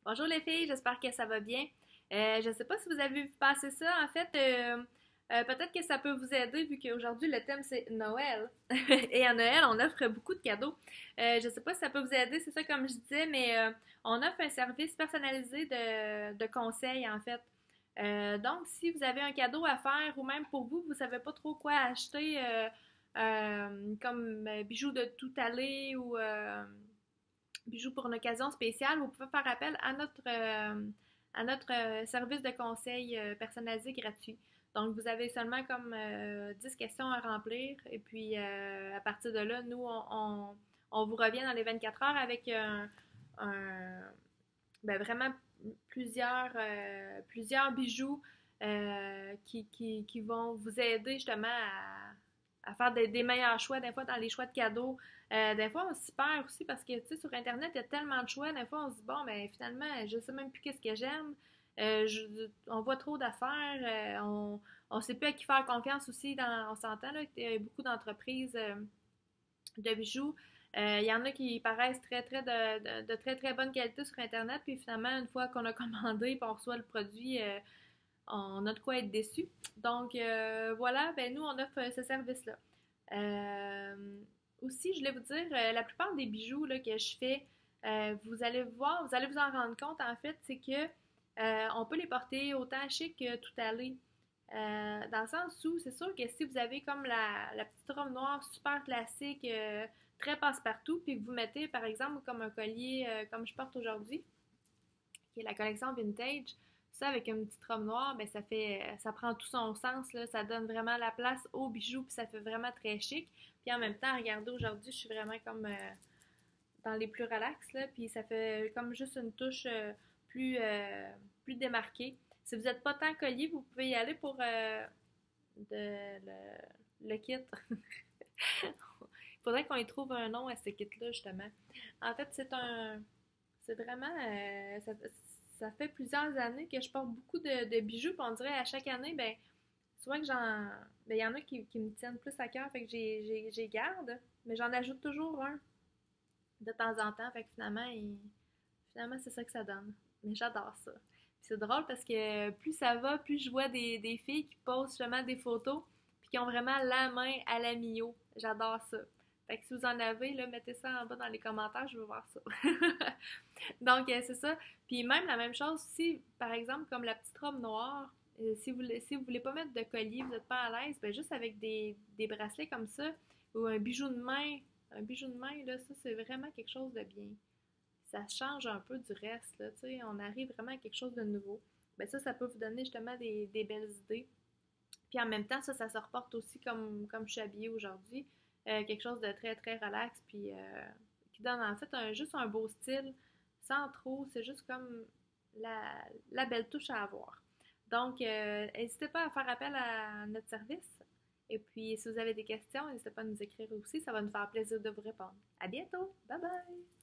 Bonjour les filles, j'espère que ça va bien. Je ne sais pas si vous avez vu passer ça. En fait, peut-être que ça peut vous aider vu qu'aujourd'hui le thème c'est Noël. Et à Noël, on offre beaucoup de cadeaux. Je ne sais pas si ça peut vous aider, c'est ça comme je disais, mais on offre un service personnalisé de conseils en fait. Donc, si vous avez un cadeau à faire ou même pour vous, vous ne savez pas trop quoi acheter, comme bijoux de tout aller ou bijoux pour une occasion spéciale, vous pouvez faire appel à notre service de conseil personnalisé gratuit. Donc, vous avez seulement comme 10 questions à remplir et puis à partir de là, nous, on vous revient dans les 24 heures avec vraiment plusieurs bijoux qui vont vous aider justement à faire des meilleurs choix, des fois dans les choix de cadeaux. Des fois, on s'y perd aussi parce que, tu sais, sur Internet, il y a tellement de choix. Des fois, on se dit, bon, mais finalement, je sais même plus qu'est-ce que j'aime. On voit trop d'affaires. On sait plus à qui faire confiance aussi. On s'entend là, qu'il y a beaucoup d'entreprises de bijoux. Il y en a qui paraissent de très très bonne qualité sur Internet, puis finalement, une fois qu'on a commandé et on reçoit le produit, on a de quoi être déçu. Donc voilà, ben nous, on offre ce service-là. Aussi, je voulais vous dire, la plupart des bijoux là, que je fais, vous allez voir, vous allez vous en rendre compte en fait, c'est que on peut les porter autant chic que tout allé. Dans le sens où c'est sûr que si vous avez comme la petite robe noire super classique, très passe-partout, puis que vous mettez par exemple comme un collier comme je porte aujourd'hui, qui est la collection vintage, ça avec une petite robe noire, ben ça prend tout son sens, là, ça donne vraiment la place aux bijoux, puis ça fait vraiment très chic. Puis en même temps, regardez, aujourd'hui, je suis vraiment comme dans les plus relax, là, puis ça fait comme juste une touche plus, euh, plus démarquée. Si vous n'êtes pas tant collier, vous pouvez y aller pour le kit. Il faudrait qu'on y trouve un nom à ce kit-là, justement. En fait, c'est vraiment, ça fait plusieurs années que je porte beaucoup de bijoux, puis on dirait à chaque année, ben, souvent que ben, il y en a qui me tiennent plus à cœur, fait que j'ai garde, mais j'en ajoute toujours un de temps en temps, fait que finalement, c'est ça que ça donne. Mais j'adore ça. Puis c'est drôle parce que plus ça va, plus je vois des filles qui posent justement des photos puis qui ont vraiment la main à la Mio. J'adore ça. Fait que si vous en avez, là, mettez ça en bas dans les commentaires, je veux voir ça. Donc, c'est ça. Puis même la même chose, si, par exemple, comme la petite robe noire, si vous voulez pas mettre de collier, vous n'êtes pas à l'aise, ben juste avec des bracelets comme ça, ou un bijou de main, là, ça, c'est vraiment quelque chose de bien. Ça change un peu du reste, là, tu sais, on arrive vraiment à quelque chose de nouveau. Ben ça peut vous donner justement des belles idées. Puis en même temps, ça se reporte aussi comme je suis habillée aujourd'hui. Quelque chose de très, très relax, puis qui donne en fait juste un beau style, sans trop, c'est juste comme la belle touche à avoir. Donc, n'hésitez pas à faire appel à notre service. Et puis, si vous avez des questions, n'hésitez pas à nous écrire aussi, ça va nous faire plaisir de vous répondre. À bientôt! Bye bye!